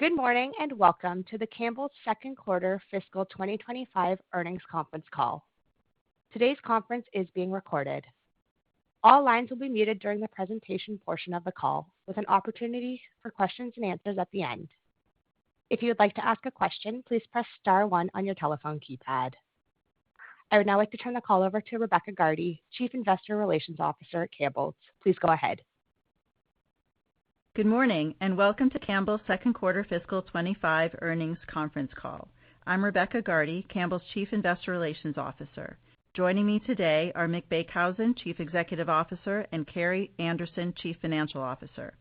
Good morning and welcome to the Campbell's second quarter fiscal 2025 earnings conference call. Today's conference is being recorded. All lines will be muted during the presentation portion of the call, with an opportunity for questions and answers at the end. If you would like to ask a question, please press star 1 on your telephone keypad. I would now like to turn the call over to Rebecca Gardy, Chief Investor Relations Officer at Campbell's. Please go ahead. Good morning and welcome to Campbell's second quarter fiscal 25 earnings conference call. I'm Rebecca Gardy, Campbell's Chief Investor Relations Officer. Joining me today are Mick Beekhuizen, Chief Executive Officer, and Carrie Anderson, Chief Financial Officer.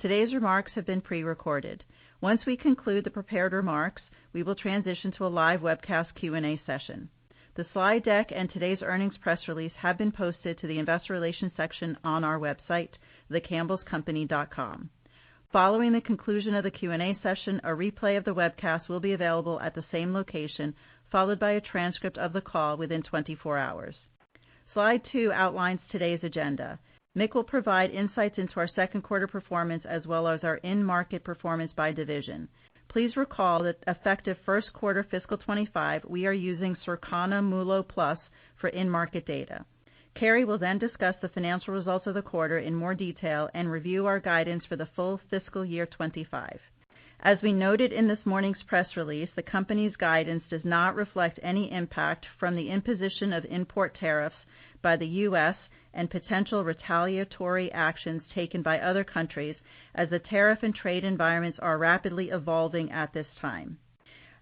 Today's remarks have been pre-recorded. Once we conclude the prepared remarks, we will transition to a live webcast Q&A session. The slide deck and today's earnings press release have been posted to the Investor Relations section on our website, thecampbellscompany.com. Following the conclusion of the Q&A session, a replay of the webcast will be available at the same location, followed by a transcript of the call within 24 hours. Slide 2 outlines today's agenda. Mick will provide insights into our second quarter performance as well as our in-market performance by division. Please recall that effective first quarter fiscal 25, we are using Circana MULO Plus for in-market data. Carrie will then discuss the financial results of the quarter in more detail and review our guidance for the full fiscal year 25. As we noted in this morning's press release, the company's guidance does not reflect any impact from the imposition of import tariffs by the U.S. and potential retaliatory actions taken by other countries as the tariff and trade environments are rapidly evolving at this time.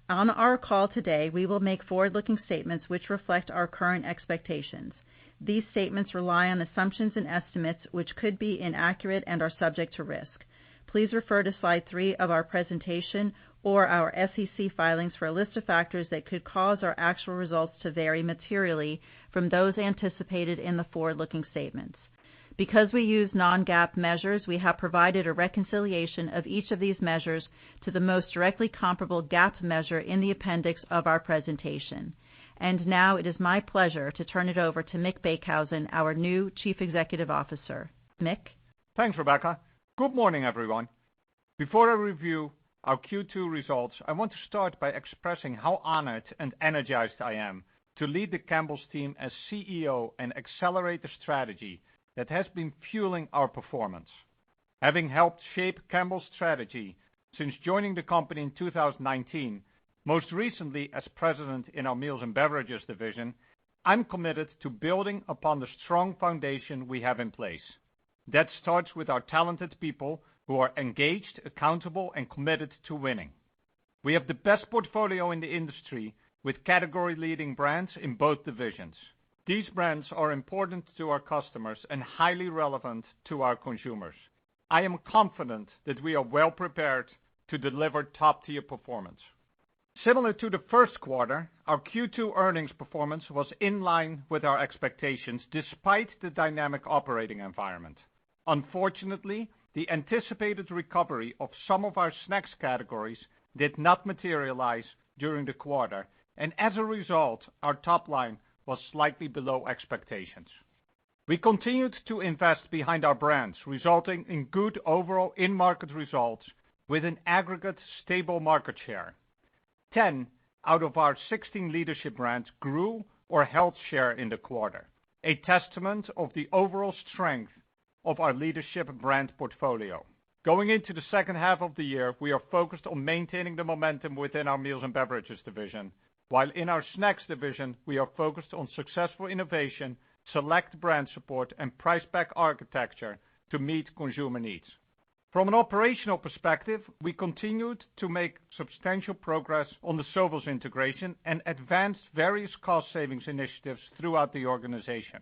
On our call today, we will make forward-looking statements which reflect our current expectations. These statements rely on assumptions and estimates which could be inaccurate and are subject to risk. Please refer to slide 3 of our presentation or our SEC filings for a list of factors that could cause our actual results to vary materially from those anticipated in the forward-looking statements. Because we use non-GAAP measures, we have provided a reconciliation of each of these measures to the most directly comparable GAAP measure in the appendix of our presentation. And now it is my pleasure to turn it over to Mick Beekhuizen, our new Chief Executive Officer. Mick? Thanks, Rebecca. Good morning, everyone. Before I review our Q2 results, I want to start by expressing how honored and energized I am to lead the Campbell's team as CEO and accelerate the strategy that has been fueling our performance. Having helped shape Campbell's strategy since joining the company in 2019, most recently as president in our Meals and Beverages division, I'm committed to building upon the strong foundation we have in place. That starts with our talented people who are engaged, accountable, and committed to winning. We have the best portfolio in the industry with category-leading brands in both divisions. These brands are important to our customers and highly relevant to our consumers. I am confident that we are well prepared to deliver top-tier performance. Similar to the first quarter, our Q2 earnings performance was in line with our expectations despite the dynamic operating environment. Unfortunately, the anticipated recovery of some of our snacks categories did not materialize during the quarter, and as a result, our top line was slightly below expectations. We continued to invest behind our brands, resulting in good overall in-market results with an aggregate stable market share. 10 out of our 16 leadership brands grew or held share in the quarter, a testament of the overall strength of our leadership brand portfolio. Going into the second half of the year, we are focused on maintaining the momentum within our Meals and Beverages division, while in our Snacks division, we are focused on successful innovation, select brand support, and price pack architecture to meet consumer needs. From an operational perspective, we continued to make substantial progress on the Sovos integration and advanced various cost savings initiatives throughout the organization.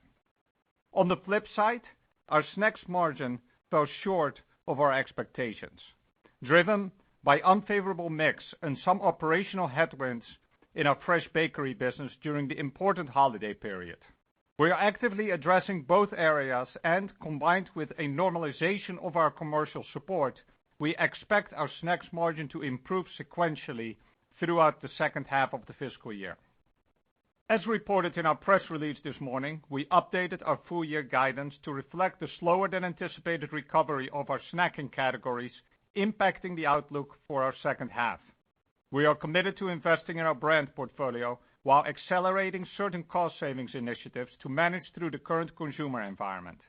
On the flip side, our snacks margin fell short of our expectations, driven by unfavorable mix and some operational headwinds in our fresh bakery business during the important holiday period. We are actively addressing both areas and, combined with a normalization of our commercial support, we expect our snacks margin to improve sequentially throughout the second half of the fiscal year. As reported in our press release this morning, we updated our full-year guidance to reflect the slower-than-anticipated recovery of our snacking categories impacting the outlook for our second half. We are committed to investing in our brand portfolio while accelerating certain cost savings initiatives to manage through the current consumer environment.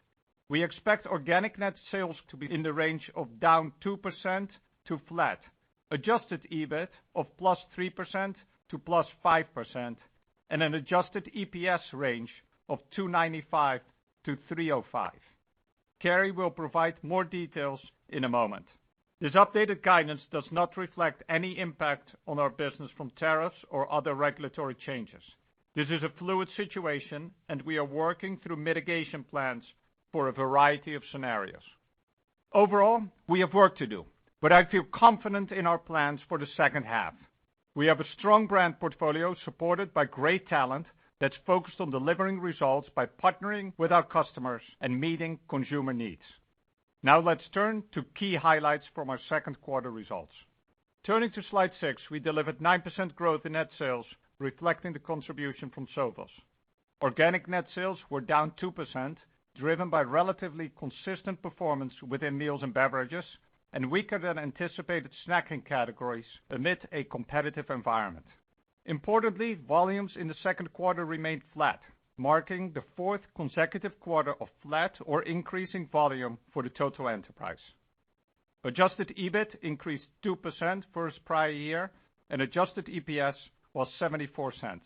We expect organic net sales to be in the range of down 2% to flat, adjusted EBIT of +3% to +5%, and an adjusted EPS range of $2.95 to $3.05. Carrie will provide more details in a moment. This updated guidance does not reflect any impact on our business from tariffs or other regulatory changes. This is a fluid situation, and we are working through mitigation plans for a variety of scenarios. Overall, we have work to do, but I feel confident in our plans for the second half. We have a strong brand portfolio supported by great talent that's focused on delivering results by partnering with our customers and meeting consumer needs. Now let's turn to key highlights from our second quarter results. Turning to slide 6, we delivered 9% growth in net sales, reflecting the contribution from Sovos. Organic net sales were down 2%, driven by relatively consistent performance within meals and beverages and weaker than anticipated snacking categories amid a competitive environment. Importantly, volumes in the second quarter remained flat, marking the fourth consecutive quarter of flat or increasing volume for the total enterprise. Adjusted EBIT increased 2% versus prior year, and adjusted EPS was 74 cents.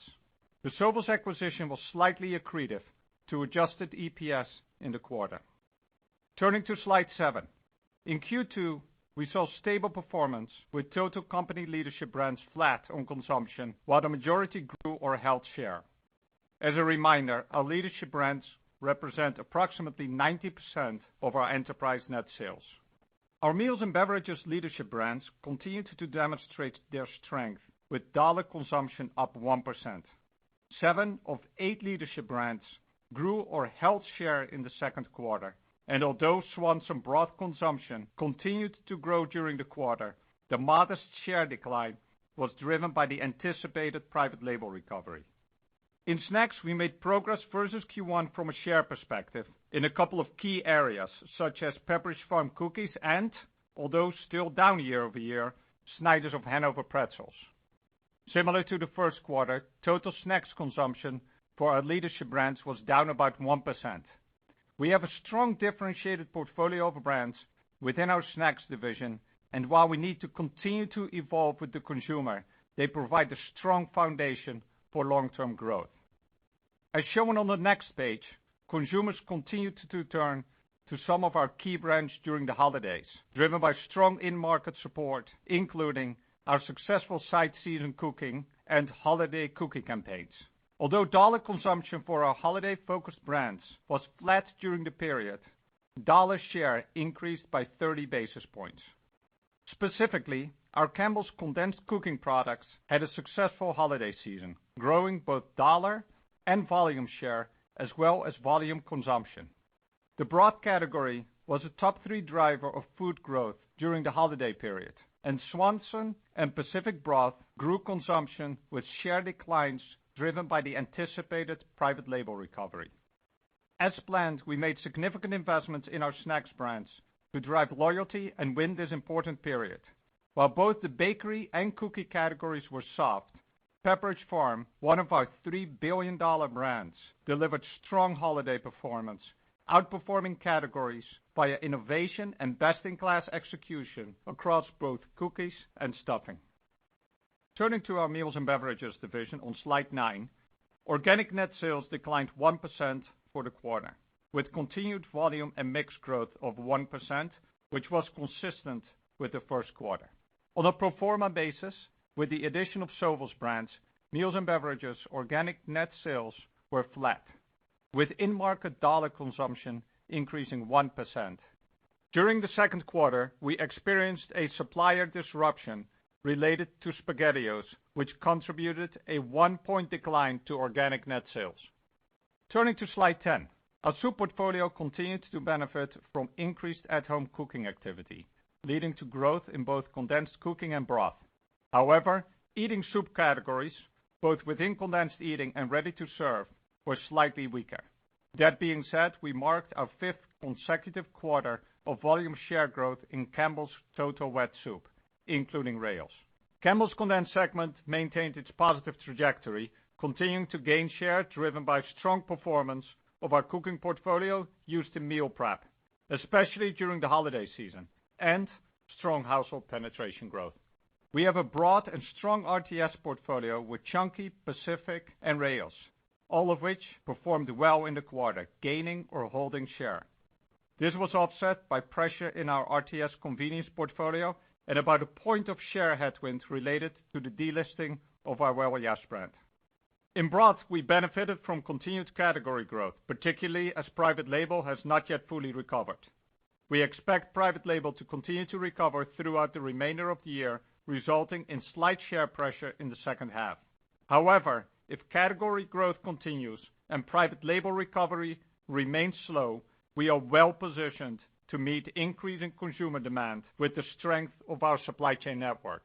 The Sovos acquisition was slightly accretive to adjusted EPS in the quarter. Turning to slide 7. In Q2, we saw stable performance with total company leadership brands flat on consumption, while the majority grew or held share. As a reminder, our leadership brands represent approximately 90% of our enterprise net sales. Our meals and beverages leadership brands continued to demonstrate their strength, with dollar consumption up 1%. 7 of 8 leadership brands grew or held share in the second quarter, and although Swanson broth consumption continued to grow during the quarter, the modest share decline was driven by the anticipated private label recovery. In snacks, we made progress versus Q1 from a share perspective in a couple of key areas, such as Pepperidge Farm cookies and, although still down year-over-year, Snyder's of Hanover pretzels. Similar to the first quarter, total snacks consumption for our leadership brands was down about 1%. We have a strong differentiated portfolio of brands within our snacks division, and while we need to continue to evolve with the consumer, they provide a strong foundation for long-term growth. As shown on the next page, consumers continued to turn to some of our key brands during the holidays, driven by strong in-market support, including our successful side season cooking and holiday cookie campaigns. Although dollar consumption for our holiday-focused brands was flat during the period, dollar share increased by 30 basis points. Specifically, our Campbell's condensed cooking products had a successful holiday season, growing both dollar and volume share as well as volume consumption. The broth category was a top 3 driver of food growth during the holiday period, and Swanson and Pacific Broth grew consumption with share declines driven by the anticipated private label recovery. As planned, we made significant investments in our snacks brands to drive loyalty and win this important period. While both the bakery and cookie categories were soft, Pepperidge Farm, one of our $3 billion brands, delivered strong holiday performance, outperforming categories via innovation and best-in-class execution across both cookies and stuffing. Turning to our meals and beverages division on slide 9, organic net sales declined 1% for the quarter, with continued volume and mix growth of 1%, which was consistent with the first quarter. On a pro forma basis, with the addition of Sovos brands, meals and beverages organic net sales were flat, with in-market dollar consumption increasing 1%. During the second quarter, we experienced a supplier disruption related to SpaghettiOs, which contributed a 1-point decline to organic net sales. Turning to slide 10, our soup portfolio continued to benefit from increased at-home cooking activity, leading to growth in both condensed cooking and broth. However, eating soup categories, both within condensed eating and ready-to-serve, were slightly weaker. That being said, we marked our 5th consecutive quarter of volume share growth in Campbell's total wet soup, including Rao's. Campbell's condensed segment maintained its positive trajectory, continuing to gain share driven by strong performance of our cooking portfolio used in meal prep, especially during the holiday season, and strong household penetration growth. We have a broad and strong RTS portfolio with Chunky, Pacific, and Rao's, all of which performed well in the quarter, gaining or holding share. This was offset by pressure in our RTS convenience portfolio and about a point of share headwind related to the delisting of our Well Yes brand. In broth, we benefited from continued category growth, particularly as private label has not yet fully recovered. We expect private label to continue to recover throughout the remainder of the year, resulting in slight share pressure in the second half. However, if category growth continues and private label recovery remains slow, we are well positioned to meet increasing consumer demand with the strength of our supply chain network.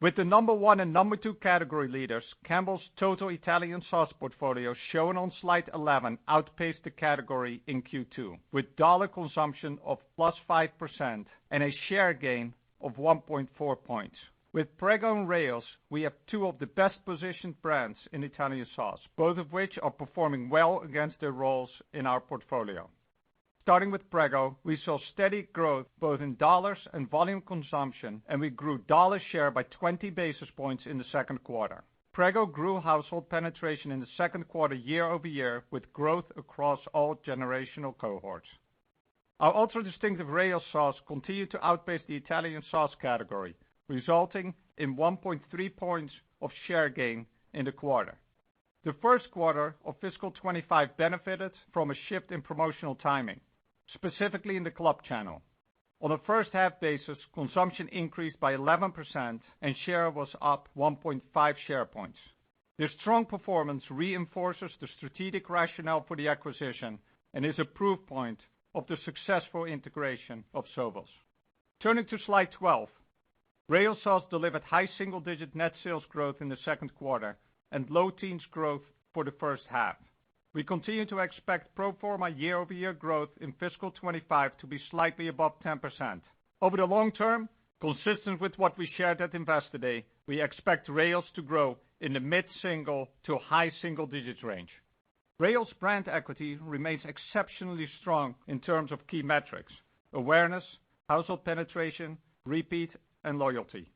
With the number 1 and number 2 category leaders, Campbell's total Italian sauce portfolio shown on slide 11 outpaced the category in Q2 with dollar consumption of plus 5% and a share gain of 1.4 points. With Prego and Rao's, we have two of the best positioned brands in Italian sauce, both of which are performing well against their roles in our portfolio. Starting with Prego, we saw steady growth both in dollars and volume consumption, and we grew dollar share by 20 basis points in the second quarter. Prego grew household penetration in the second quarter year over year with growth across all generational cohorts. Our ultra-distinctive Rao's sauce continued to outpace the Italian sauce category, resulting in 1.3 points of share gain in the quarter. The first quarter of fiscal 25 benefited from a shift in promotional timing, specifically in the club channel. On a first half basis, consumption increased by 11% and share was up 1.5 share points. This strong performance reinforces the strategic rationale for the acquisition and is a proof point of the successful integration of Sovos. Turning to slide 12, Rao's sauce delivered high single-digit net sales growth in the second quarter and low teens growth for the first half. We continue to expect pro forma year-over-year growth in fiscal 25 to be slightly above 10%. Over the long term, consistent with what we shared at Investor Day, we expect Rao's to grow in the mid-single to high single-digit range. Rao's brand equity remains exceptionally strong in terms of key metrics: awareness, household penetration, repeat, and loyalty.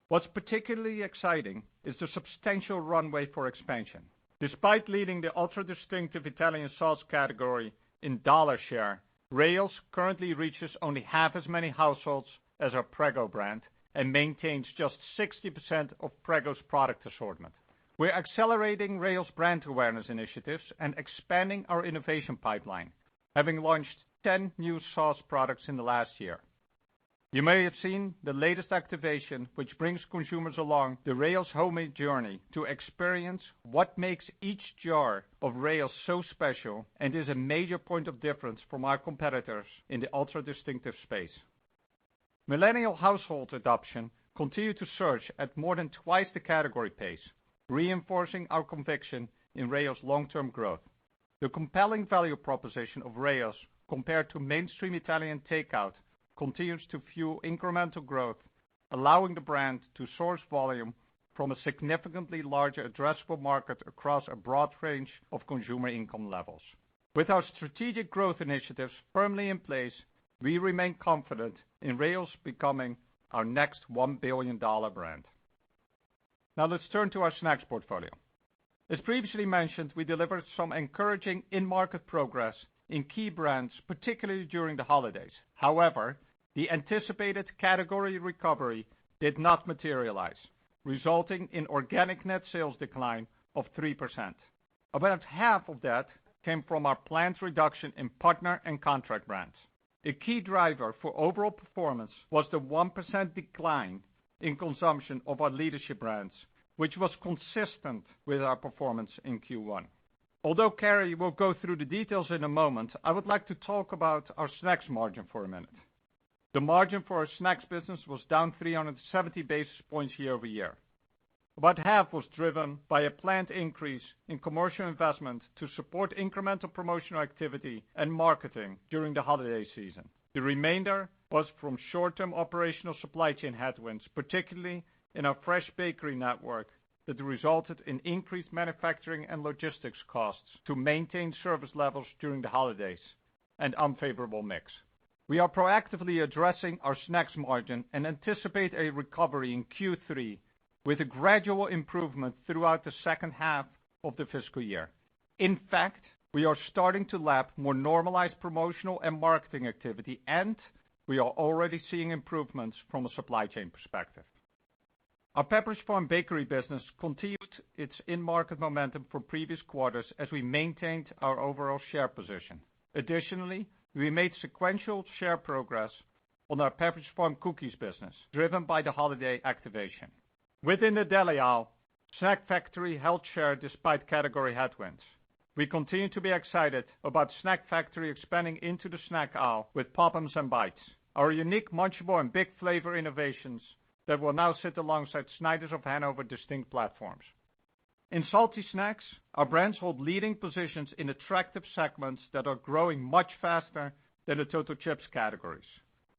What's particularly exciting is the substantial runway for expansion. Despite leading the ultra-distinctive Italian sauce category in dollar share, Rao's currently reaches only half as many households as our Prego brand and maintains just 60% of Prego's product assortment. We're accelerating Rao's brand awareness initiatives and expanding our innovation pipeline, having launched 10 new sauce products in the last year. You may have seen the latest activation, which brings consumers along the Rao's homemade journey to experience what makes each jar of Rao's so special and is a major point of difference from our competitors in the ultra-distinctive space. Millennial household adoption continued to surge at more than twice the category pace, reinforcing our conviction in Rao's long-term growth. The compelling value proposition of Rao's compared to mainstream Italian takeout continues to fuel incremental growth, allowing the brand to source volume from a significantly larger addressable market across a broad range of consumer income levels. With our strategic growth initiatives firmly in place, we remain confident in Rao's becoming our next $1 billion brand. Now let's turn to our snacks portfolio. As previously mentioned, we delivered some encouraging in-market progress in key brands, particularly during the holidays. However, the anticipated category recovery did not materialize, resulting in organic net sales decline of 3%. About half of that came from our planned reduction in partner and contract brands. A key driver for overall performance was the 1% decline in consumption of our leadership brands, which was consistent with our performance in Q1. Although Carrie will go through the details in a moment, I would like to talk about our snacks margin for a minute. The margin for our snacks business was down 370 basis points year over year. About half was driven by a planned increase in commercial investment to support incremental promotional activity and marketing during the holiday season. The remainder was from short-term operational supply chain headwinds, particularly in our fresh bakery network, that resulted in increased manufacturing and logistics costs to maintain service levels during the holidays and unfavorable mix. We are proactively addressing our snacks margin and anticipate a recovery in Q3 with a gradual improvement throughout the second half of the fiscal year. In fact, we are starting to lap more normalized promotional and marketing activity, and we are already seeing improvements from a supply chain perspective. Our Pepperidge Farm bakery business continued its in-market momentum from previous quarters as we maintained our overall share position. Additionally, we made sequential share progress on our Pepperidge Farm cookies business, driven by the holiday activation. Within the deli aisle, Snack Factory held share despite category headwinds. We continue to be excited about Snack Factory expanding into the snack aisle with Pop-'ems and Bites, our unique Munchable and Big Flavor innovations that will now sit alongside Snyder's of Hanover distinct platforms. In salty snacks, our brands hold leading positions in attractive segments that are growing much faster than the total chips categories.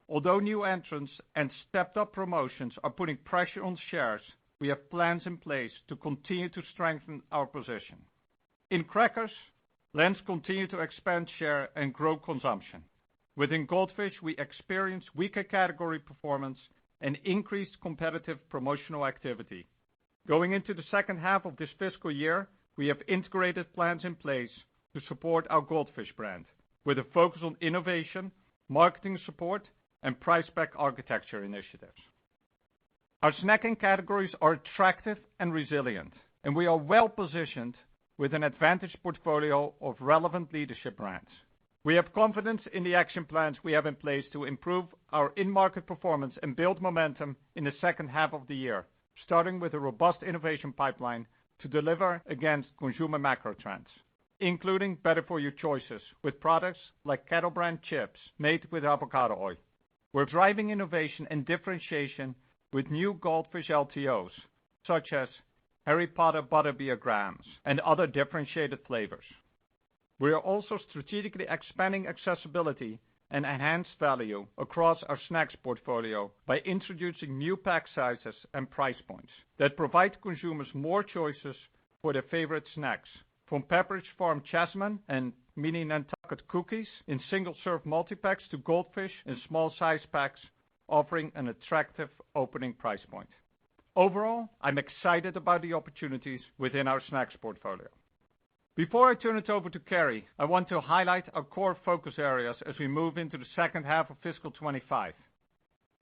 Although new entrants and stepped-up promotions are putting pressure on shares, we have plans in place to continue to strengthen our position. In crackers, Lance continue to expand share and grow consumption. Within Goldfish, we experienced weaker category performance and increased competitive promotional activity. Going into the second half of this fiscal year, we have integrated plans in place to support our Goldfish brand, with a focus on innovation, marketing support, and price pack architecture initiatives. Our snacking categories are attractive and resilient, and we are well positioned with an advantaged portfolio of relevant leadership brands. We have confidence in the action plans we have in place to improve our in-market performance and build momentum in the second half of the year, starting with a robust innovation pipeline to deliver against consumer macro trends, including better-for-you choices with products like Kettle Brand chips made with avocado oil. We're driving innovation and differentiation with new Goldfish LTOs, such as Harry Potter Butterbeer Grams and other differentiated flavors. We are also strategically expanding accessibility and enhanced value across our snacks portfolio by introducing new pack sizes and price points that provide consumers more choices for their favorite snacks, from Pepperidge Farm Chessmen and Mini Nantucket cookies in single-serve multi-packs to Goldfish in small size packs, offering an attractive opening price point. Overall, I'm excited about the opportunities within our snacks portfolio. Before I turn it over to Carrie, I want to highlight our core focus areas as we move into the second half of fiscal 25.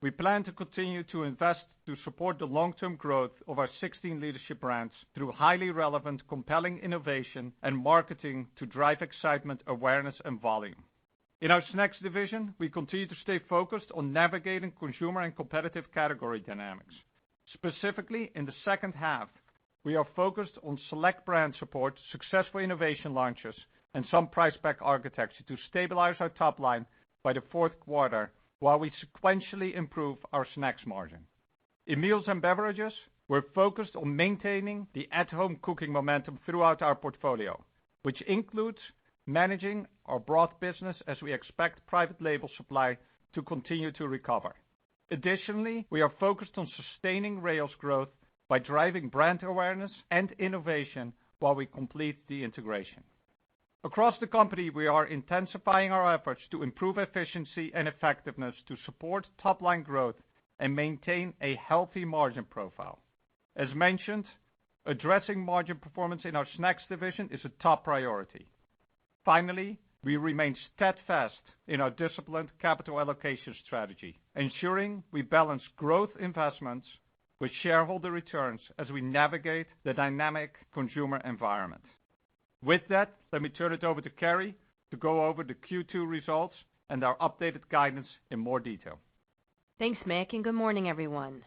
We plan to continue to invest to support the long-term growth of our 16 leadership brands through highly relevant, compelling innovation and marketing to drive excitement, awareness, and volume. In our snacks division, we continue to stay focused on navigating consumer and competitive category dynamics. Specifically, in the second half, we are focused on select brand support, successful innovation launches, and some price pack architecture to stabilize our top line by the fourth quarter while we sequentially improve our snacks margin. In meals and beverages, we're focused on maintaining the at-home cooking momentum throughout our portfolio, which includes managing our broth business as we expect private label supply to continue to recover. Additionally, we are focused on sustaining Rao's growth by driving brand awareness and innovation while we complete the integration. Across the company, we are intensifying our efforts to improve efficiency and effectiveness to support top-line growth and maintain a healthy margin profile. As mentioned, addressing margin performance in our snacks division is a top priority. Finally, we remain steadfast in our disciplined capital allocation strategy, ensuring we balance growth investments with shareholder returns as we navigate the dynamic consumer environment. With that, let me turn it over to Carrie to go over the Q2 results and our updated guidance in more detail. Thanks, Mick, and good morning, everyone.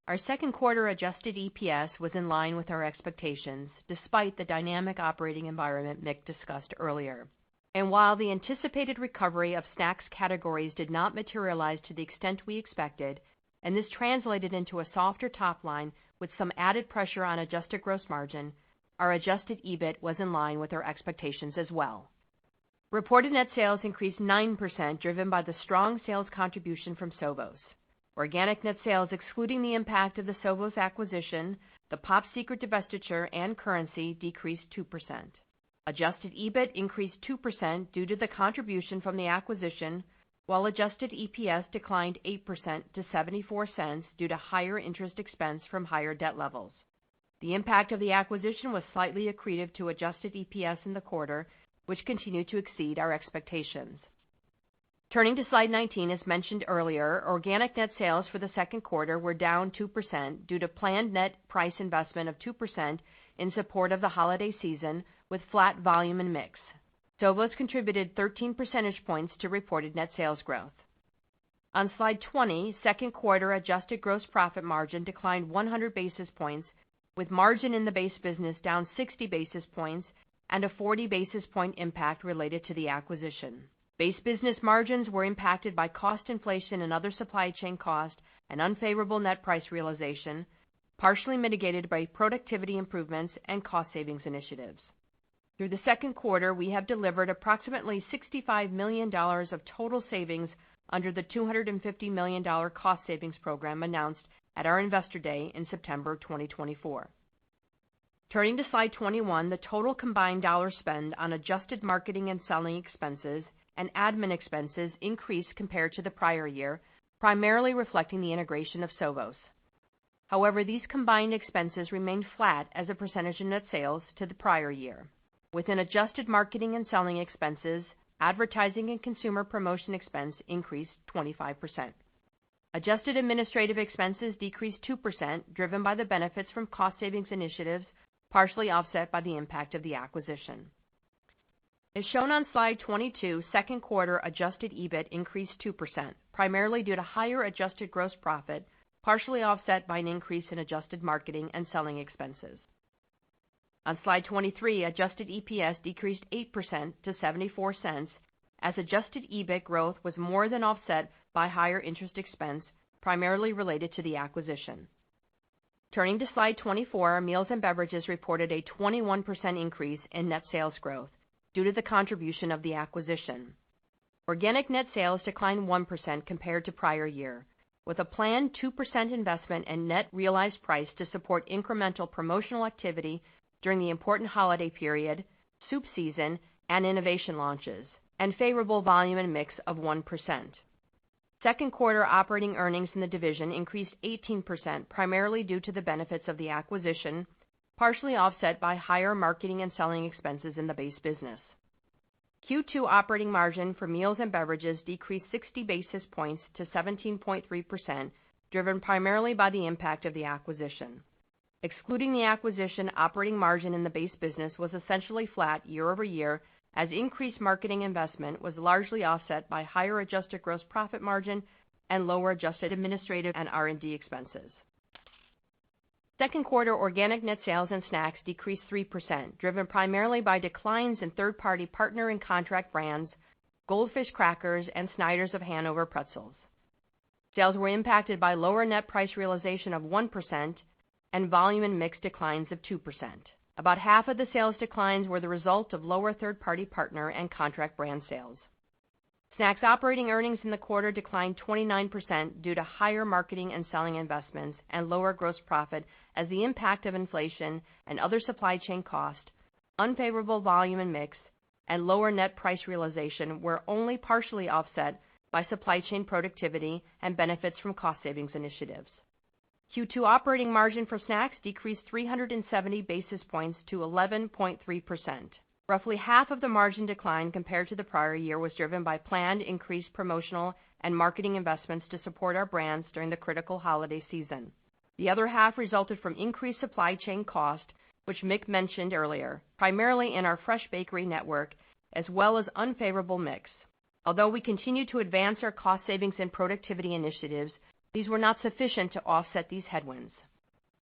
Our second quarter adjusted EPS was in line with our expectations, despite the dynamic operating environment Mick discussed earlier. And while the anticipated recovery of snacks categories did not materialize to the extent we expected, and this translated into a softer top line with some added pressure on adjusted gross margin, our adjusted EBIT was in line with our expectations as well. Reported net sales increased 9%, driven by the strong sales contribution from Sovos. Organic net sales, excluding the impact of the Sovos acquisition, the Pop Secret divestiture, and currency, decreased 2%. Adjusted EBIT increased 2% due to the contribution from the acquisition, while adjusted EPS declined 8% to 74 cents due to higher interest expense from higher debt levels. The impact of the acquisition was slightly accretive to adjusted EPS in the quarter, which continued to exceed our expectations. Turning to slide 19, as mentioned earlier, organic net sales for the second quarter were down 2% due to planned net price investment of 2% in support of the holiday season with flat volume and mix. Sovos contributed 13 percentage points to reported net sales growth. On slide 20, second quarter adjusted gross profit margin declined 100 basis points, with margin in the base business down 60 basis points and a 40 basis point impact related to the acquisition. Base business margins were impacted by cost inflation and other supply chain cost and unfavorable net price realization, partially mitigated by productivity improvements and cost savings initiatives. Through the second quarter, we have delivered approximately $65 million of total savings under the $250 million cost savings program announced at our Investor Day in September 2024. Turning to slide 21, the total combined dollar spend on adjusted marketing and selling expenses and admin expenses increased compared to the prior year, primarily reflecting the integration of Sovos. However, these combined expenses remained flat as a percentage of net sales to the prior year. Within adjusted marketing and selling expenses, advertising and consumer promotion expense increased 25%. Adjusted administrative expenses decreased 2%, driven by the benefits from cost savings initiatives, partially offset by the impact of the acquisition. As shown on slide 22, second quarter adjusted EBIT increased 2%, primarily due to higher adjusted gross profit, partially offset by an increase in adjusted marketing and selling expenses. On slide 23, adjusted EPS decreased 8% to 74 cents, as adjusted EBIT growth was more than offset by higher interest expense, primarily related to the acquisition. Turning to slide 24, Meals and Beverages reported a 21% increase in net sales growth due to the contribution of the acquisition. Organic net sales declined 1% compared to prior year, with a planned 2% investment in net realized price to support incremental promotional activity during the important holiday period, soup season, and innovation launches, and favorable volume and mix of 1%. Second quarter operating earnings in the division increased 18%, primarily due to the benefits of the acquisition, partially offset by higher marketing and selling expenses in the base business. Q2 operating margin for Meals and Beverages decreased 60 basis points to 17.3%, driven primarily by the impact of the acquisition. Excluding the acquisition, operating margin in the base business was essentially flat year over year, as increased marketing investment was largely offset by higher adjusted gross profit margin and lower adjusted administrative and R&D expenses. Second quarter organic net sales in snacks decreased 3%, driven primarily by declines in third-party partner and contract brands, Goldfish crackers, and Snyder's of Hanover pretzels. Sales were impacted by lower net price realization of 1% and volume and mix declines of 2%. About half of the sales declines were the result of lower third-party partner and contract brand sales. Snacks operating earnings in the quarter declined 29% due to higher marketing and selling investments and lower gross profit as the impact of inflation and other supply chain cost, unfavorable volume and mix, and lower net price realization were only partially offset by supply chain productivity and benefits from cost savings initiatives. Q2 operating margin for snacks decreased 370 basis points to 11.3%. Roughly half of the margin decline compared to the prior year was driven by planned increased promotional and marketing investments to support our brands during the critical holiday season. The other half resulted from increased supply chain cost, which Mick mentioned earlier, primarily in our fresh bakery network, as well as unfavorable mix. Although we continue to advance our cost savings and productivity initiatives, these were not sufficient to offset these headwinds.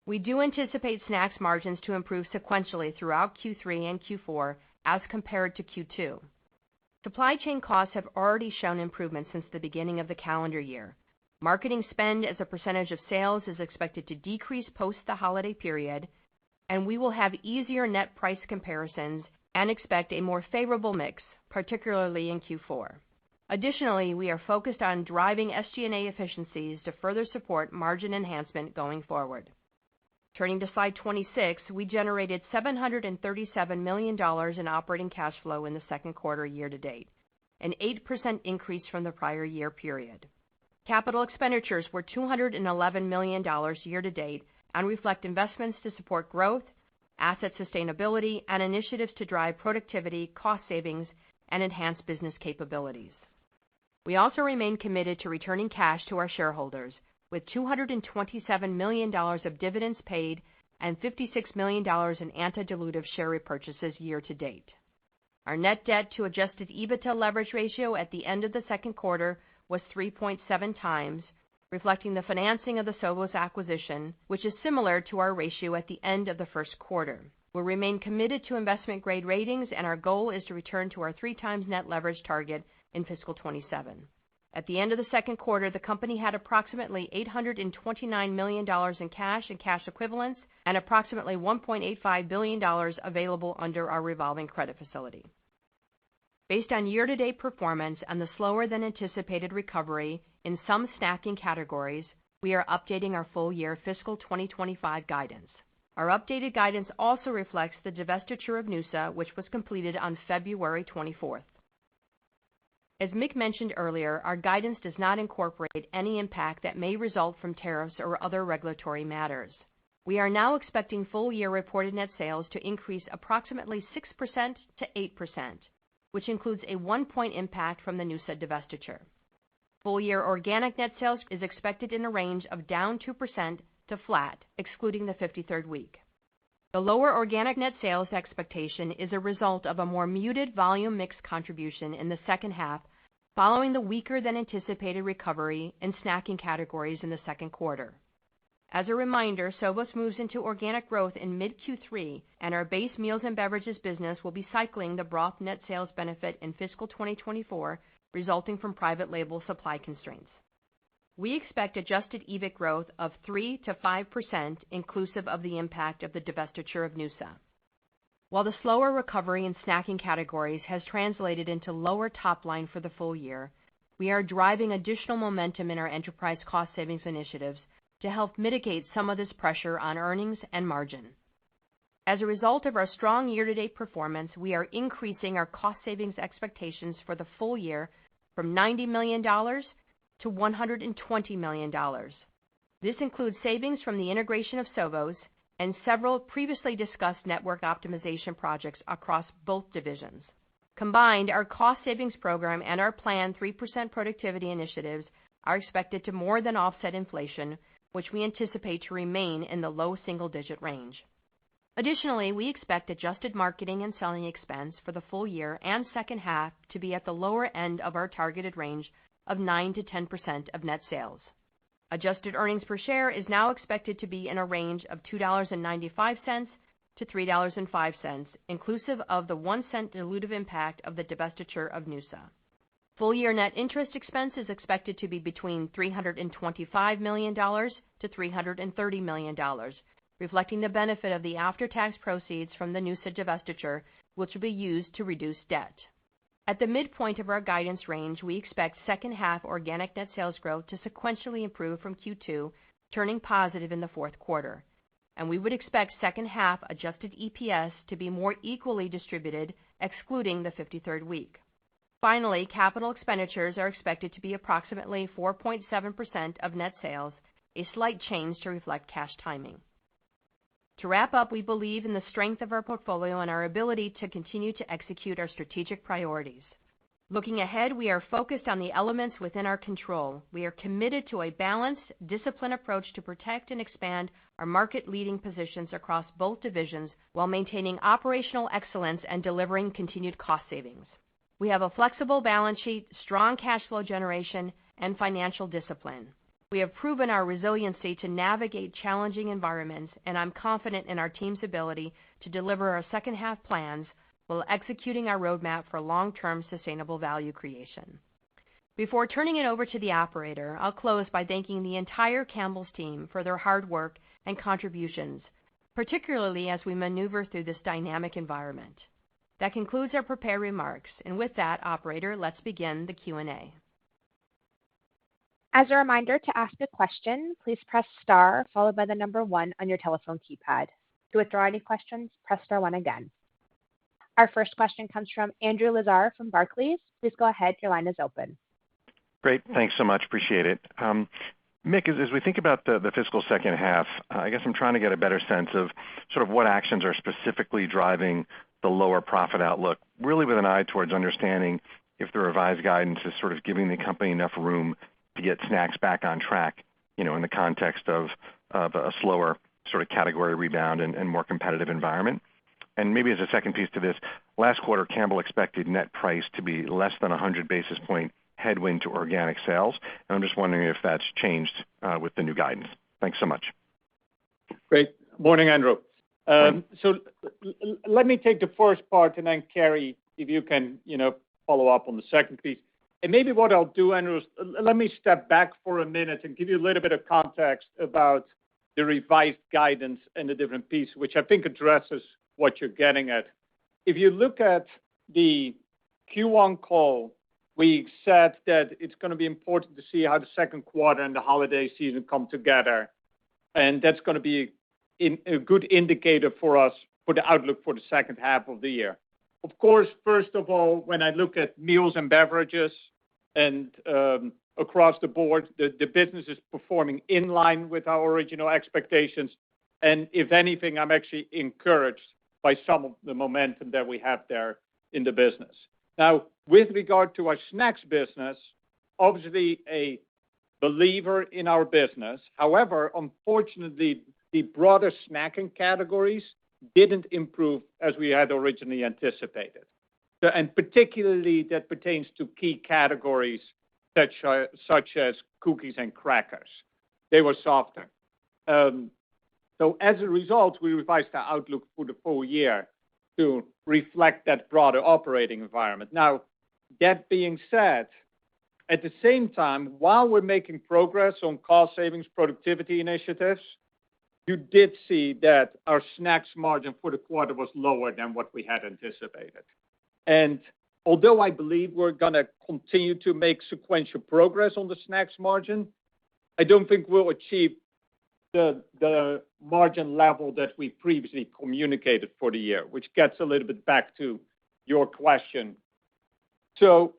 We do anticipate snacks margins to improve sequentially throughout Q3 and Q4 as compared to Q2. Supply chain costs have already shown improvement since the beginning of the calendar year. Marketing spend as a percentage of sales is expected to decrease post the holiday period, and we will have easier net price comparisons and expect a more favorable mix, particularly in Q4. Additionally, we are focused on driving SG&A efficiencies to further support margin enhancement going forward. Turning to slide 26, we generated $737 million in operating cash flow in the second quarter year-to-date, an 8% increase from the prior year period. Capital expenditures were $211 million year-to-date and reflect investments to support growth, asset sustainability, and initiatives to drive productivity, cost savings, and enhance business capabilities. We also remain committed to returning cash to our shareholders, with $227 million of dividends paid and $56 million in anti-dilutive share repurchases year-to-date. Our net debt to adjusted EBITDA leverage ratio at the end of the second quarter was 3.7 times, reflecting the financing of the Sovos acquisition, which is similar to our ratio at the end of the first quarter. We'll remain committed to investment-grade ratings, and our goal is to return to our 3 times net leverage target in fiscal 27. At the end of the second quarter, the company had approximately $829 million in cash and cash equivalents and approximately $1.85 billion available under our revolving credit facility. Based on year-to-date performance and the slower-than-anticipated recovery in some snacking categories, we are updating our full-year fiscal 2025 guidance. Our updated guidance also reflects the divestiture of noosa, which was completed on February 24th. As Mick mentioned earlier, our guidance does not incorporate any impact that may result from tariffs or other regulatory matters. We are now expecting full-year reported net sales to increase approximately 6% to 8%, which includes a 1-point impact from the noosa divestiture. Full-year organic net sales is expected in a range of down 2% to flat, excluding the 53rd week. The lower organic net sales expectation is a result of a more muted volume mix contribution in the second half, following the weaker-than-anticipated recovery in snacking categories in the second quarter. As a reminder, Sovos moves into organic growth in mid-Q3, and our base meals and beverages business will be cycling the broth net sales benefit in fiscal 2024, resulting from private label supply constraints. We expect adjusted EBIT growth of 3 to 5%, inclusive of the impact of the divestiture of noosa. While the slower recovery in snacking categories has translated into lower top line for the full year, we are driving additional momentum in our enterprise cost savings initiatives to help mitigate some of this pressure on earnings and margin. As a result of our strong year-to-date performance, we are increasing our cost savings expectations for the full year from $90 million to $120 million. This includes savings from the integration of Sovos and several previously discussed network optimization projects across both divisions. Combined, our cost savings program and our planned 3% productivity initiatives are expected to more than offset inflation, which we anticipate to remain in the low single-digit range. Additionally, we expect adjusted marketing and selling expense for the full year and second half to be at the lower end of our targeted range of 9 to 10% of net sales. Adjusted earnings per share is now expected to be in a range of $2.95 to $3.05, inclusive of the 1-cent dilutive impact of the divestiture of noosa. Full-year net interest expense is expected to be between $325 million to $330 million, reflecting the benefit of the after-tax proceeds from the noosa divestiture, which will be used to reduce debt. At the midpoint of our guidance range, we expect second-half organic net sales growth to sequentially improve from Q2, turning positive in the fourth quarter, and we would expect second-half adjusted EPS to be more equally distributed, excluding the 53rd week. Finally, capital expenditures are expected to be approximately 4.7% of net sales, a slight change to reflect cash timing. To wrap up, we believe in the strength of our portfolio and our ability to continue to execute our strategic priorities. Looking ahead, we are focused on the elements within our control. We are committed to a balanced, disciplined approach to protect and expand our market-leading positions across both divisions while maintaining operational excellence and delivering continued cost savings. We have a flexible balance sheet, strong cash flow generation, and financial discipline. We have proven our resiliency to navigate challenging environments, and I'm confident in our team's ability to deliver our second-half plans while executing our roadmap for long-term sustainable value creation. Before turning it over to the operator, I'll close by thanking the entire Campbell's team for their hard work and contributions, particularly as we maneuver through this dynamic environment. That concludes our prepared remarks, and with that, operator, let's begin the Q&A. As a reminder, to ask a question, please press star followed by the number 1 on your telephone keypad. To withdraw any questions, press star 1 again. Our first question comes from Andrew Lazar from Barclays. Please go ahead. Your line is open. Great. Thanks so much. Appreciate it. Mick, as we think about the fiscal second half, I guess I'm trying to get a better sense of sort of what actions are specifically driving the lower profit outlook, really with an eye towards understanding if the revised guidance is sort of giving the company enough room to get snacks back on track, in the context of a slower sort of category rebound and more competitive environment. And maybe as a second piece to this, last quarter, Campbell expected net price to be less than 100 basis point headwind to organic sales. And I'm just wondering if that's changed with the new guidance. Thanks so much. Great. Morning, Andrew. So let me take the first part, and then Carrie, if you can, follow up on the second piece. And maybe what I'll do, Andrew, is let me step back for a minute and give you a little bit of context about the revised guidance and the different pieces, which I think addresses what you're getting at. If you look at the Q1 call, we said that it's going to be important to see how the second quarter and the holiday season come together. And that's going to be a good indicator for us for the outlook for the second half of the year. Of course, first of all, when I look at meals and beverages and across the board, the business is performing in line with our original expectations. And if anything, I'm actually encouraged by some of the momentum that we have there in the business. Now, with regard to our snacks business, obviously a believer in our business. However, unfortunately, the broader snacking categories didn't improve as we had originally anticipated. And particularly that pertains to key categories such as cookies and crackers. They were softer. So as a result, we revised our outlook for the full year to reflect that broader operating environment. Now, that being said, at the same time, while we're making progress on cost savings productivity initiatives, you did see that our snacks margin for the quarter was lower than what we had anticipated. And although I believe we're going to continue to make sequential progress on the snacks margin, I don't think we'll achieve the margin level that we previously communicated for the year, which gets a little bit back to your question. So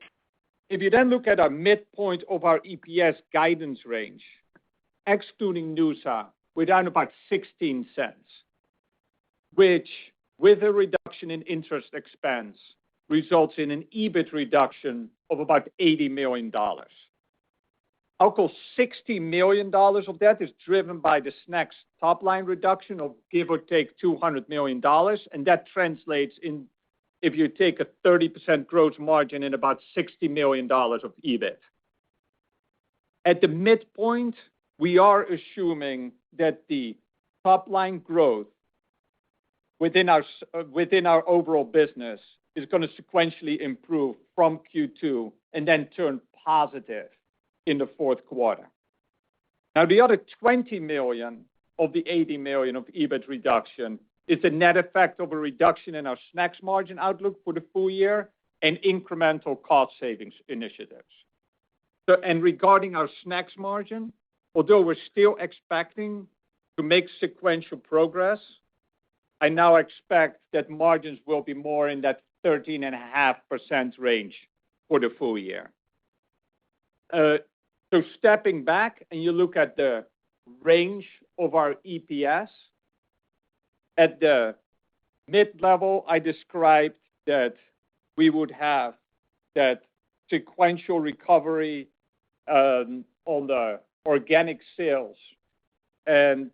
if you then look at our midpoint of our EPS guidance range, excluding Noosa, we're down about 16 cents, which with a reduction in interest expense results in an EBIT reduction of about $80 million. I'll call $60 million of that is driven by the snacks top line reduction of give or take $200 million. And that translates in, if you take a 30% gross margin, in about $60 million of EBIT. At the midpoint, we are assuming that the top line growth within our overall business is going to sequentially improve from Q2 and then turn positive in the fourth quarter. Now, the other $20 million of the $80 million of EBIT reduction is the net effect of a reduction in our snacks margin outlook for the full year and incremental cost savings initiatives. So, and regarding our snacks margin, although we're still expecting to make sequential progress, I now expect that margins will be more in that 13.5% range for the full year. So stepping back and you look at the range of our EPS, at the mid-level, I described that we would have that sequential recovery on the organic sales. And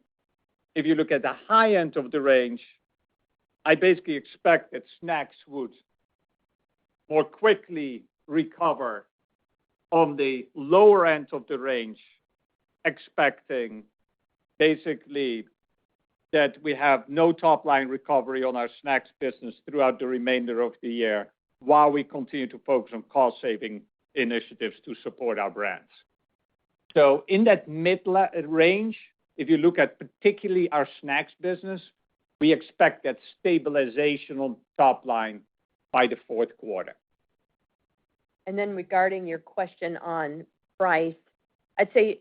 if you look at the high end of the range, I basically expect that snacks would more quickly recover. On the lower end of the range, expecting basically that we have no top line recovery on our snacks business throughout the remainder of the year while we continue to focus on cost saving initiatives to support our brands. So in that mid-range, if you look at particularly our snacks business, we expect that stabilization on top line by the fourth quarter. And then regarding your question on price, I'd say,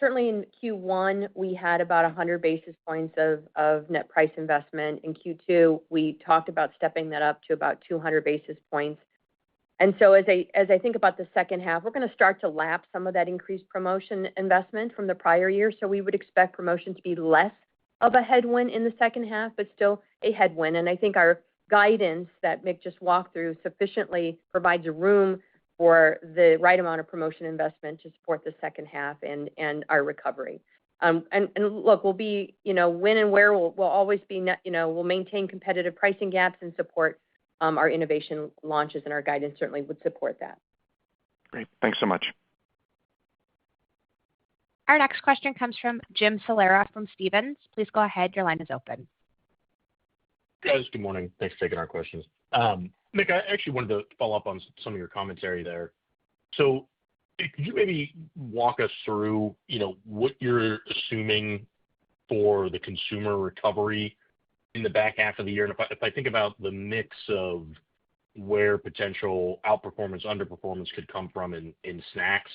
certainly in Q1, we had about 100 basis points of net price investment. In Q2, we talked about stepping that up to about 200 basis points. And so as I think about the second half, we're going to start to lap some of that increased promotion investment from the prior year. So we would expect promotion to be less of a headwind in the second half, but still a headwind. And I think our guidance that Mick just walked through sufficiently provides room for the right amount of promotion investment to support the second half and our recovery. And look, we'll be, when and where we'll always be, we'll maintain competitive pricing gaps and support our innovation launches, and our guidance certainly would support that. Great. Thanks so much. Our next question comes from Jim Salera from Stephens. Please go ahead. Your line is open. Guys, good morning. Thanks for taking our questions. Mick, I actually wanted to follow up on some of your commentary there. So could you maybe walk us through, what you're assuming for the consumer recovery in the back half of the year? And if I think about the mix of where potential outperformance, underperformance could come from in snacks,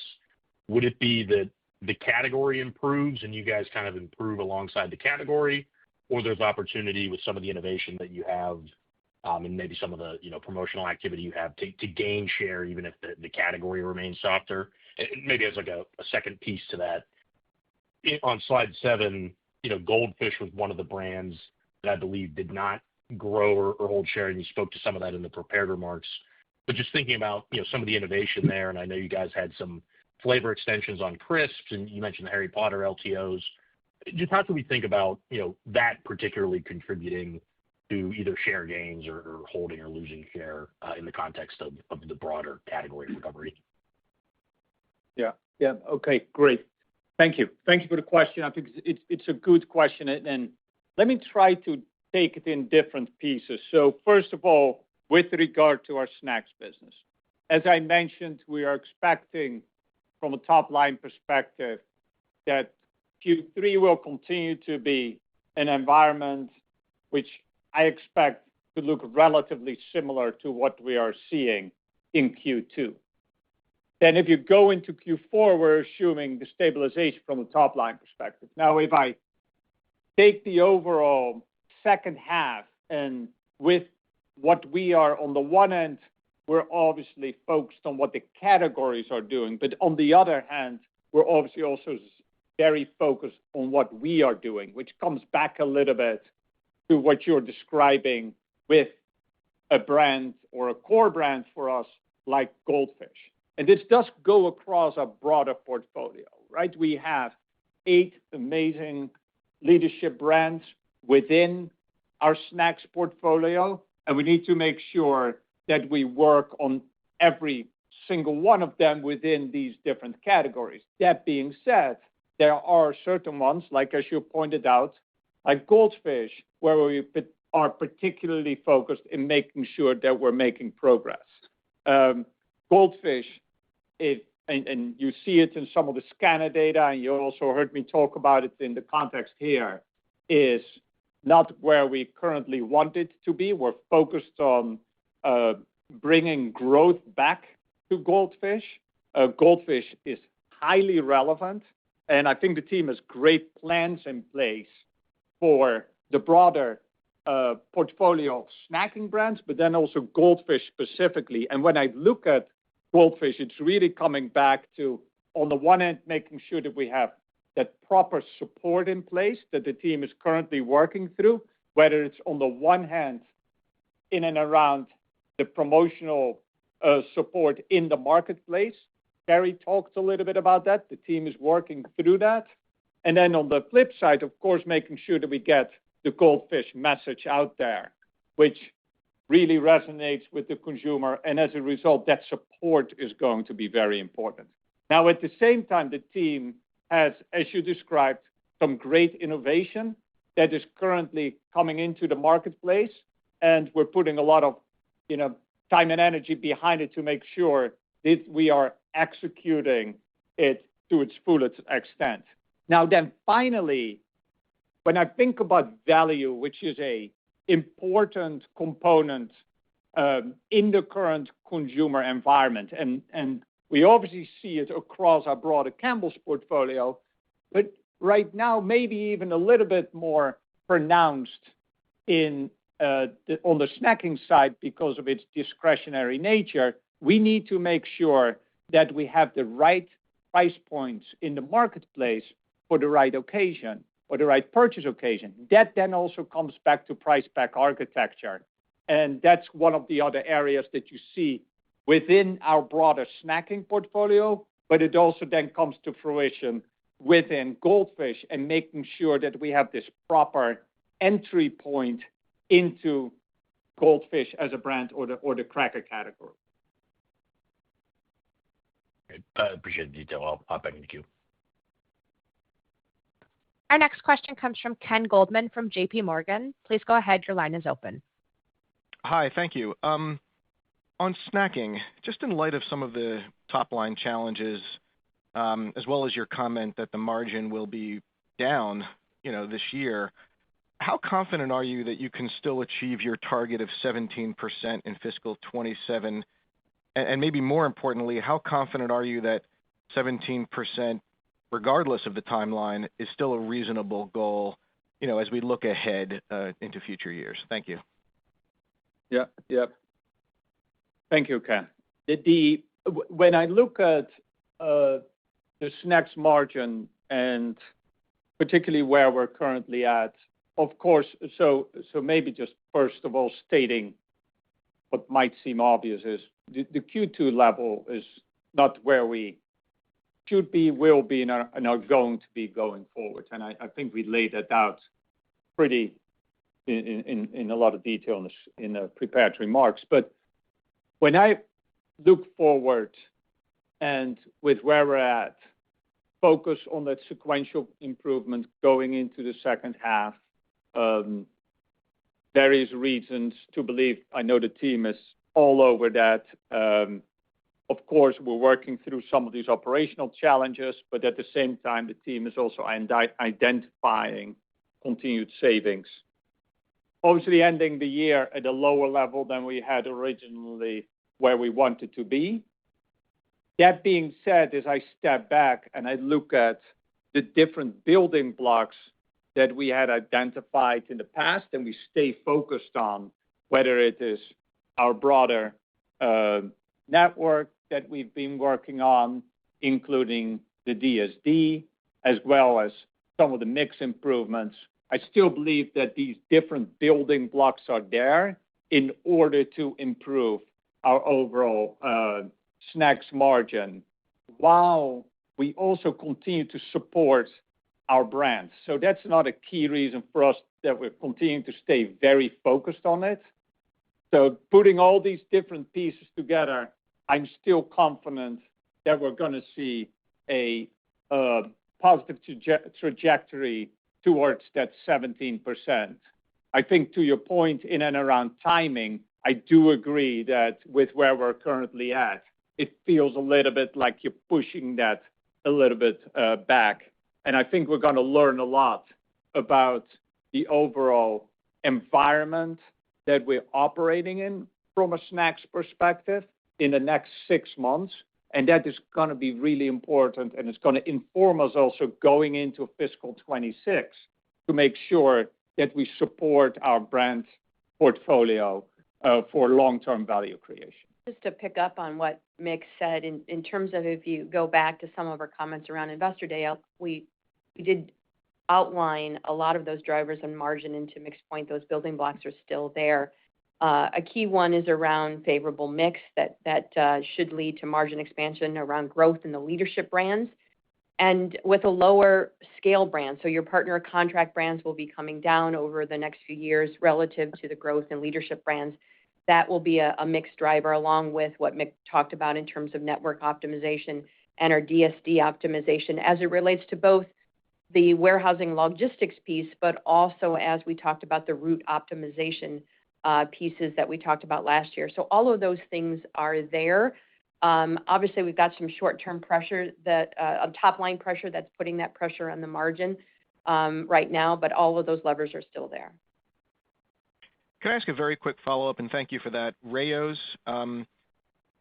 would it be that the category improves and you guys kind of improve alongside the category, or there's opportunity with some of the innovation that you have and maybe some of the promotional activity you have to gain share even if the category remains softer? And maybe as like a second piece to that, on slide 7, Goldfish was one of the brands that I believe did not grow or hold share, and you spoke to some of that in the prepared remarks. But just thinking about some of the innovation there, and I know you guys had some flavor extensions on crisps, and you mentioned the Harry Potter LTOs. Just how should we think about that particularly contributing to either share gains or holding or losing share in the context of the broader category recovery? Yeah. Okay, great. Thank you for the question. I think it's a good question, and let me try to take it in different pieces. So first of all, with regard to our snacks business, as I mentioned, we are expecting from a top-line perspective that Q3 will continue to be an environment which I expect to look relatively similar to what we are seeing in Q2. Then if you go into Q4, we're assuming the stabilization from a top-line perspective. Now, if I take the overall second half, and with what we are on the one end, we're obviously focused on what the categories are doing. But on the other hand, we're obviously also very focused on what we are doing, which comes back a little bit to what you're describing with a brand or a core brand for us like Goldfish. And this does go across a broader portfolio, right? We have 8 amazing leadership brands within our snacks portfolio, and we need to make sure that we work on every single one of them within these different categories. That being said, there are certain ones, like as you pointed out, like Goldfish, where we are particularly focused in making sure that we're making progress. Goldfish, and you see it in some of the scanner data, and you also heard me talk about it in the context here, is not where we currently want it to be. We're focused on bringing growth back to Goldfish. Goldfish is highly relevant, and I think the team has great plans in place for the broader portfolio of snacking brands, but then also Goldfish specifically. And when I look at Goldfish, it's really coming back to, on the one end, making sure that we have that proper support in place that the team is currently working through, whether it's on the one hand in and around the promotional support in the marketplace. Barry talked a little bit about that. The team is working through that. And then on the flip side, of course, making sure that we get the Goldfish message out there, which really resonates with the consumer. And as a result, that support is going to be very important. Now, at the same time, the team has, as you described, some great innovation that is currently coming into the marketplace. And we're putting a lot of time and energy behind it to make sure we are executing it to its fullest extent. Now then, finally, when I think about value, which is a important component in the current consumer environment, and we obviously see it across our broader Campbell's portfolio, but right now maybe even a little bit more pronounced on the snacking side because of its discretionary nature. We need to make sure that we have the right price points in the marketplace for the right occasion or the right purchase occasion. That then also comes back to price pack architecture. And that's one of the other areas that you see within our broader snacking portfolio, but it also then comes to fruition within Goldfish and making sure that we have this proper entry point into Goldfish as a brand or the cracker category. Okay. I appreciate the detail. I'll hop back in the queue. Our next question comes from Ken Goldman from JP Morgan. Please go ahead. Your line is open. Hi, thank you. On snacking, just in light of some of the top-line challenges, as well as your comment that the margin will be down, this year, how confident are you that you can still achieve your target of 17% in fiscal 27? And maybe more importantly, how confident are you that 17%, regardless of the timeline, is still a reasonable goal, as we look ahead into future years? Thank you. Yeah. Thank you, Ken. When I look at the snacks margin and particularly where we're currently at, of course, so maybe just first of all stating what might seem obvious is the Q2 level is not where we should be, will be, and are going to be going forward. And I think we laid that out pretty in a lot of detail in the prepared remarks. But when I look forward and with where we're at, focus on that sequential improvement going into the second half, various reasons to believe. I know the team is all over that. Of course, we're working through some of these operational challenges, but at the same time, the team is also identifying continued savings. Obviously, ending the year at a lower level than we had originally where we wanted to be. That being said, as I step back and I look at the different building blocks that we had identified in the past and we stay focused on, whether it is our broader network that we've been working on, including the DSD, as well as some of the mix improvements, I still believe that these different building blocks are there in order to improve our overall snacks margin, while we also continue to support our brands. So that's another key reason for us that we're continuing to stay very focused on it. So putting all these different pieces together, I'm still confident that we're going to see a positive trajectory towards that 17%. I think to your point in and around timing, I do agree that with where we're currently at, it feels a little bit like you're pushing that a little bit back. And I think we're going to learn a lot about the overall environment that we're operating in from a snacks perspective in the next 6 months. And that is going to be really important, and it's going to inform us also going into fiscal 26 to make sure that we support our brand portfolio for long-term value creation. Just to pick up on what Mick said, in terms of if you go back to some of our comments around Investor Day, we did outline a lot of those drivers and margin. And to Mick's point, those building blocks are still there. A key one is around favorable mix that should lead to margin expansion around growth in the leadership brands. And with a lower scale brand, so your partner contract brands will be coming down over the next few years relative to the growth in leadership brands. That will be a mixed driver along with what Mick talked about in terms of network optimization and our DSD optimization as it relates to both the warehousing logistics piece, but also as we talked about the route optimization pieces that we talked about last year. So all of those things are there. Obviously, we've got some short-term pressure that top-line pressure that's putting that pressure on the margin right now, but all of those levers are still there. Can I ask a very quick follow-up, and thank you for that. Rayo's, you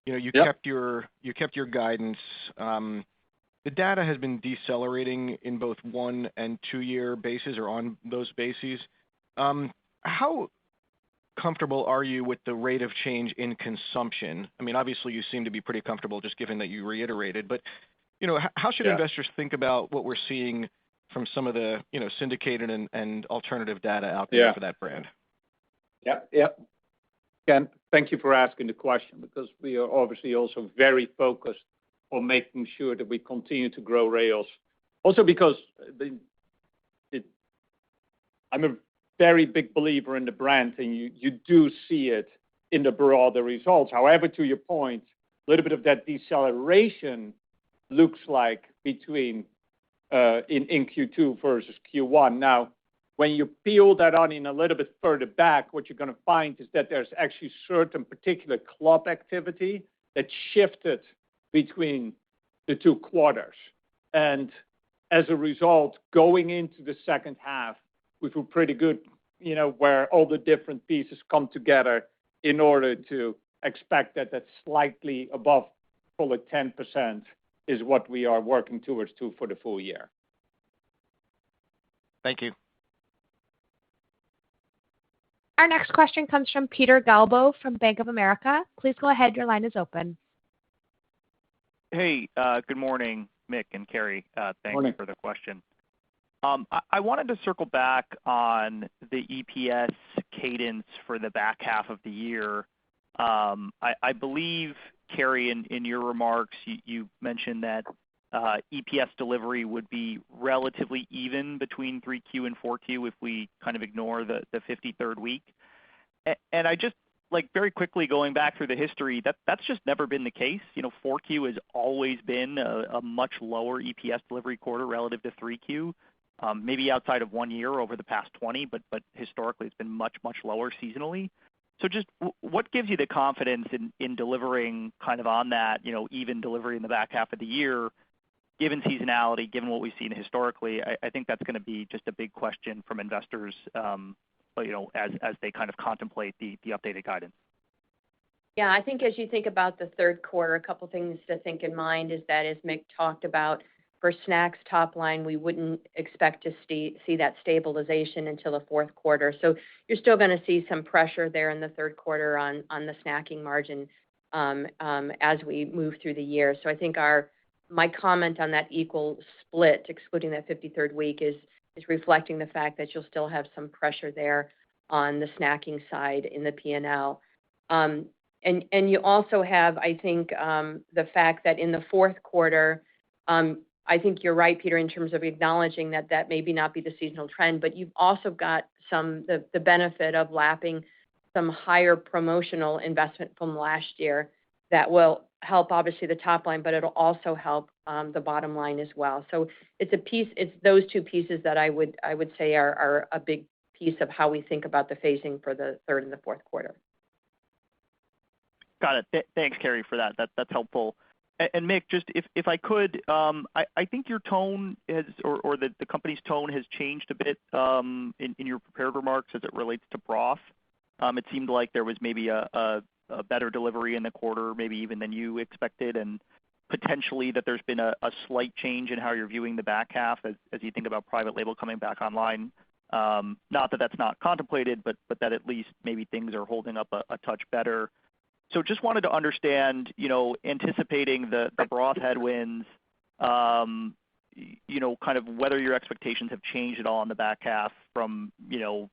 Yep. kept your guidance. The data has been decelerating in both 1 and 2 year bases or on those bases. How comfortable are you with the rate of change in consumption? I mean, obviously you seem to be pretty comfortable just given that you reiterated, but how should investors think about what we're seeing from some of the syndicated and alternative data out there for that brand? Yep. Ken, thank you for asking the question because we are obviously also very focused on making sure that we continue to grow Rayo's. Also because I'm a very big believer in the brand, and you do see it in the broader results. However, to your point, a little bit of that deceleration looks like between in Q2 versus Q1. Now, when you peel that onion a little bit further back, what you're going to find is that there's actually certain particular club activity that shifted between the 2 quarters. And as a result, going into the second half, we feel pretty good, where all the different pieces come together in order to expect that that's slightly above, call it 10%, is what we are working towards for the full year. Thank you. Our next question comes from Peter Galbo from Bank of America. Please go ahead. Your line is open. Hey, good morning, Mick and Carrie. Thanks for the question. I wanted to circle back on the EPS cadence for the back half of the year. I believe, Carrie, in your remarks, you mentioned that EPS delivery would be relatively even between 3Q and 4Q if we kind of ignore the 53rd week. And I just, very quickly going back through the history, that's just never been the case. 4Q has always been a much lower EPS delivery quarter relative to 3Q, maybe outside of 1 year over the past 20, but historically it's been much, much lower seasonally. So just what gives you the confidence in delivering kind of on that, even delivery in the back half of the year, given seasonality, given what we've seen historically? I think that's going to be just a big question from investors, as they kind of contemplate the updated guidance. Yeah, I think as you think about the third quarter, a couple things to think in mind is that, as Mick talked about, for snacks top line, we wouldn't expect to see that stabilization until the fourth quarter. So you're still going to see some pressure there in the third quarter on the snacking margin as we move through the year. So I think my comment on that equal split, excluding that 53rd week, is reflecting the fact that you'll still have some pressure there on the snacking side in the P&L. And you also have, I think, the fact that in the fourth quarter, I think you're right, Peter, in terms of acknowledging that maybe not be the seasonal trend, but you've also got the benefit of lapping some higher promotional investment from last year that will help, obviously, the top line, but it'll also help the bottom line as well. So it's those 2 pieces that I would say are a big piece of how we think about the phasing for the third and the fourth quarter. Got it. Thanks, Carrie, for that. That's helpful. And Mick, just if I could, I think your tone has, or the company's tone has changed a bit in your prepared remarks as it relates to broth. It seemed like there was maybe a better delivery in the quarter, maybe even than you expected, and potentially that there's been a slight change in how you're viewing the back half as you think about private label coming back online. Not that that's not contemplated, but that at least maybe things are holding up a touch better. So just wanted to understand, anticipating the broth headwinds, kind of whether your expectations have changed at all in the back half from,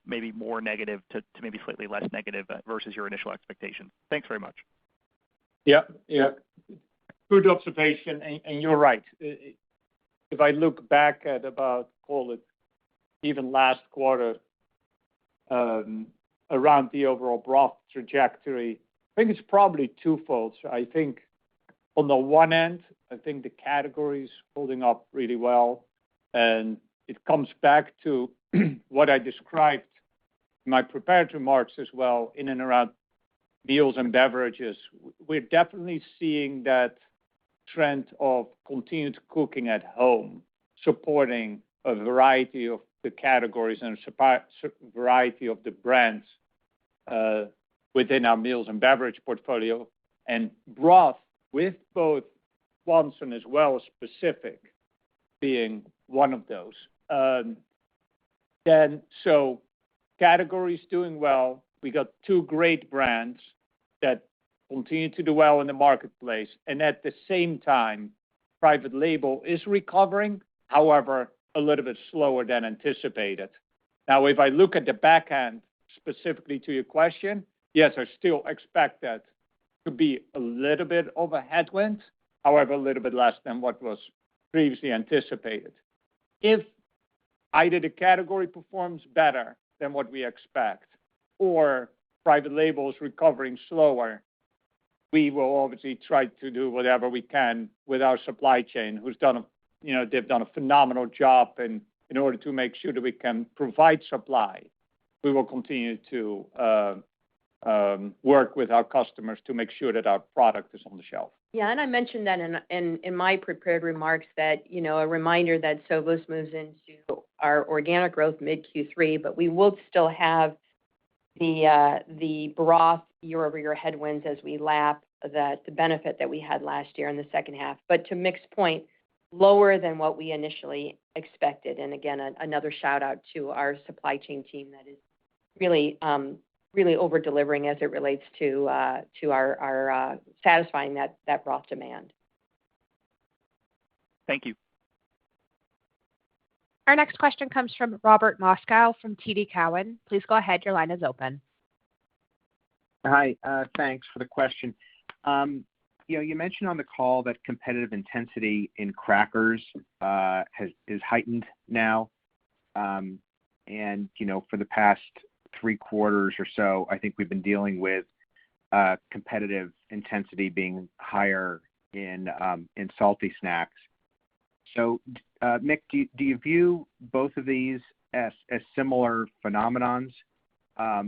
maybe more negative to maybe slightly less negative versus your initial expectations. Thanks very much. Yeah. Good observation, and you're right. If I look back at about, call it, even last quarter, around the overall broth trajectory, I think it's probably twofold. So I think on the one end, I think the category is holding up really well, and it comes back to what I described in my prepared remarks as well, in and around meals and beverages, we're definitely seeing that trend of continued cooking at home, supporting a variety of the categories and a variety of the brands within our meals and beverage portfolio, and broth with both Swanson as well as Pacific being one of those. So categories doing well. We got two great brands that continue to do well in the marketplace, and at the same time, private label is recovering, however, a little bit slower than anticipated. Now, if I look at the back end, specifically to your question, yes, I still expect that to be a little bit of a headwind, however, a little bit less than what was previously anticipated. If either the category performs better than what we expect or private label is recovering slower, we will obviously try to do whatever we can with our supply chain, they've done a phenomenal job in order to make sure that we can provide supply. We will continue to work with our customers to make sure that our product is on the shelf. Yeah, and I mentioned that in my prepared remarks that, a reminder that Sovos moves into our organic growth mid Q3, but we will still have the broth year-over-year headwinds as we lap the benefit that we had last year in the second half. But to Mick's point, lower than what we initially expected. And again, another shout out to our supply chain team that is really over delivering as it relates to our satisfying that broth demand. Thank you. Our next question comes from Robert Moskow from TD Cowen. Please go ahead. Your line is open. Hi. Thanks for the question. You mentioned on the call that competitive intensity in crackers is heightened now. And, for the past 3 quarters or so, I think we've been dealing with competitive intensity being higher in salty snacks. So, Mick, do you view both of these as similar phenomenons? I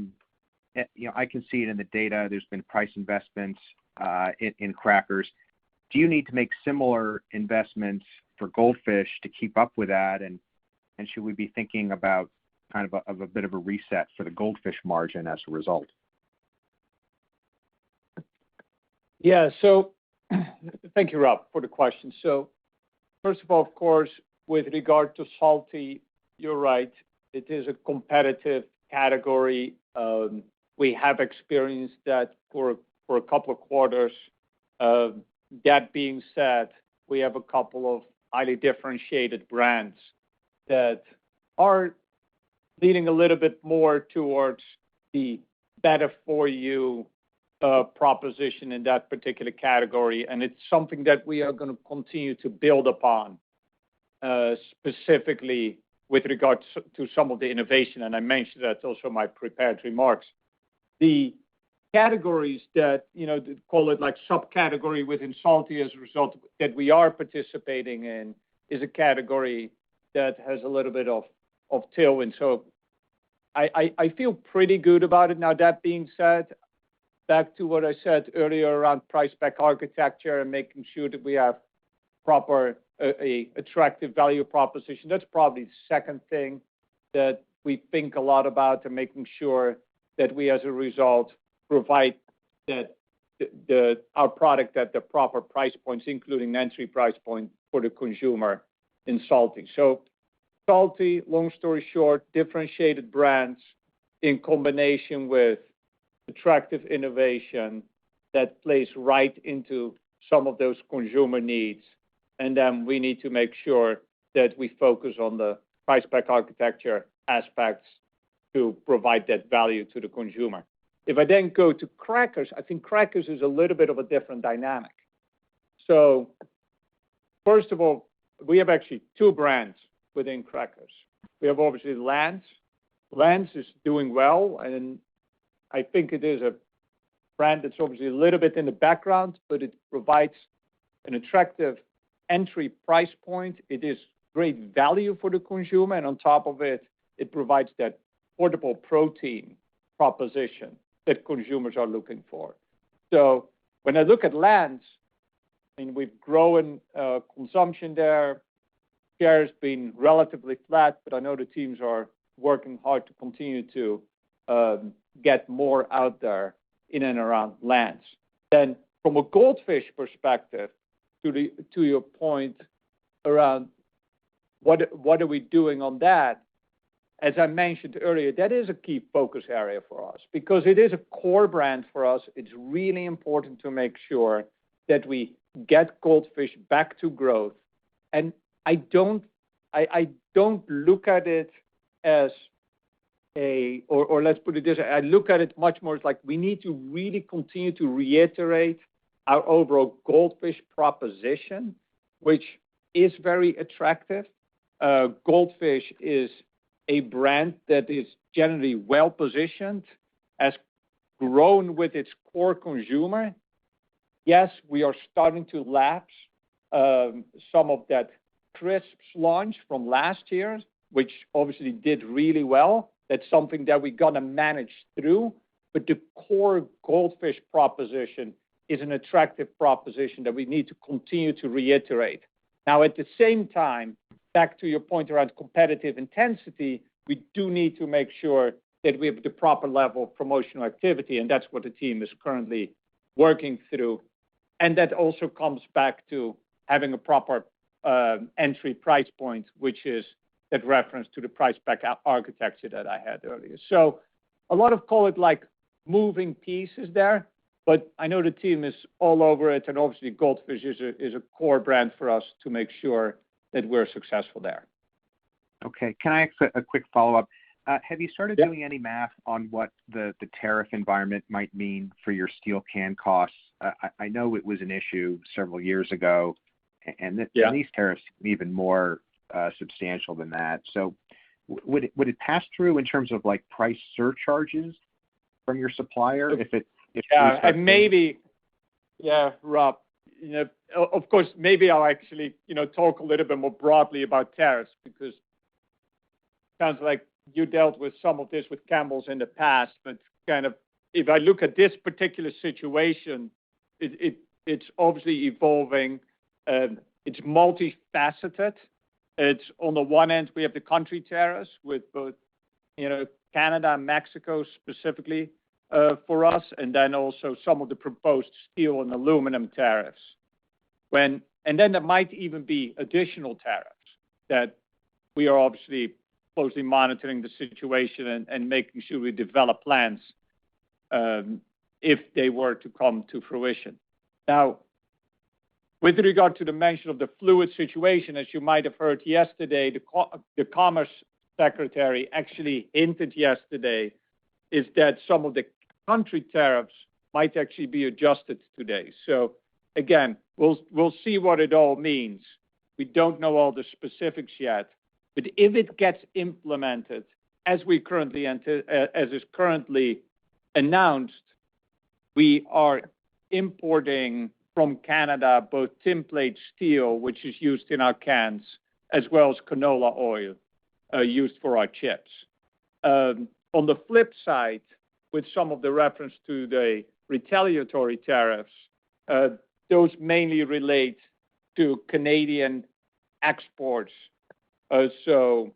can see it in the data. There's been price investments in crackers. Do you need to make similar investments for Goldfish to keep up with that? And should we be thinking about kind of a bit of a reset for the Goldfish margin as a result? Yeah. So thank you, Rob, for the question. So first of all, of course, with regard to salty, you're right. It is a competitive category. We have experienced that for a couple of quarters. That being said, we have a couple of highly differentiated brands that are leaning a little bit more towards the better for you proposition in that particular category. And it's something that we are going to continue to build upon, specifically with regard to some of the innovation. And I mentioned that also in my prepared remarks. The categories that, call it like subcategory within salty as a result that we are participating in is a category that has a little bit of tailwind. So I feel pretty good about it. Now, that being said, back to what I said earlier around price pack architecture and making sure that we have proper attractive value proposition. That's probably the second thing that we think a lot about, and making sure that we, as a result, provide that our product at the proper price points, including entry price point for the consumer in salty. So salty, long story short, differentiated brands in combination with attractive innovation that plays right into some of those consumer needs. And then we need to make sure that we focus on the price pack architecture aspects to provide that value to the consumer. If I then go to crackers, I think crackers is a little bit of a different dynamic. So first of all, we have actually 2 brands within crackers. We have obviously Lance. Lance is doing well, and I think it is a brand that's obviously a little bit in the background, but it provides an attractive entry price point. It is great value for the consumer, and on top of it, it provides that portable protein proposition that consumers are looking for. So when I look at Lance, I mean, we've grown consumption there. Share has been relatively flat, but I know the teams are working hard to continue to get more out there in and around Lance. Then from a Goldfish perspective, to your point around what are we doing on that, as I mentioned earlier, that is a key focus area for us because it is a core brand for us. It's really important to make sure that we get Goldfish back to growth. And I don't look at it as or let's put it this way, I look at it much more as like we need to really continue to reiterate our overall Goldfish proposition, which is very attractive. Goldfish is a brand that is generally well positioned, has grown with its core consumer. Yes, we are starting to lapse some of that crisps launch from last year, which obviously did really well. That's something that we're going to manage through. But the core Goldfish proposition is an attractive proposition that we need to continue to reiterate. Now, at the same time, back to your point around competitive intensity, we do need to make sure that we have the proper level of promotional activity, and that's what the team is currently working through. And that also comes back to having a proper entry price point, which is that reference to the price pack architecture that I had earlier. So a lot of call it like moving pieces there, but I know the team is all over it, and obviously Goldfish is a core brand for us to make sure that we're successful there. Okay. Can I ask a quick follow-up? Have you started doing any math on what the tariff environment might mean for your steel can costs? I know it was an issue several years ago, and these tariffs are even more substantial than that. So would it pass through in terms of like price surcharges from your supplier Rob. You know, of course, maybe I'll actually talk a little bit more broadly about tariffs because it sounds like you dealt with some of this with Campbell's in the past, but kind of if I look at this particular situation, it's obviously evolving. It's multifaceted. It's on the one end, we have the country tariffs with both, Canada and Mexico specifically for us, and then also some of the proposed steel and aluminum tariffs. And then there might even be additional tariffs that we are obviously closely monitoring the situation and making sure we develop plans if they were to come to fruition. Now, with regard to the mention of the fluid situation, as you might have heard yesterday, the Commerce Secretary actually hinted yesterday is that some of the country tariffs might actually be adjusted today. So again, we'll see what it all means. We don't know all the specifics yet, but if it gets implemented as is currently announced, we are importing from Canada both tin plate steel, which is used in our cans, as well as canola oil used for our chips. On the flip side, with some of the reference to the retaliatory tariffs, those mainly relate to Canadian exports. So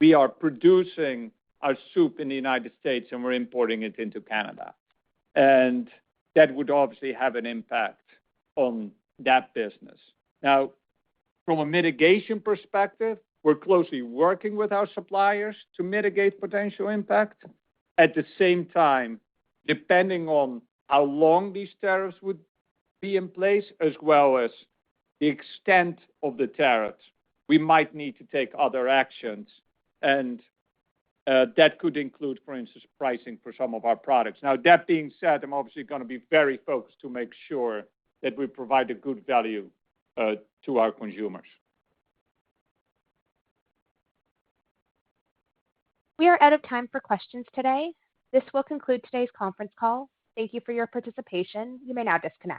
we are producing our soup in the United States and we're importing it into Canada. And that would obviously have an impact on that business. Now, from a mitigation perspective, we're closely working with our suppliers to mitigate potential impact. At the same time, depending on how long these tariffs would be in place, as well as the extent of the tariffs, we might need to take other actions. And that could include, for instance, pricing for some of our products. Now, that being said, I'm obviously going to be very focused to make sure that we provide a good value to our consumers. We are out of time for questions today. This will conclude today's conference call. Thank you for your participation. You may now disconnect.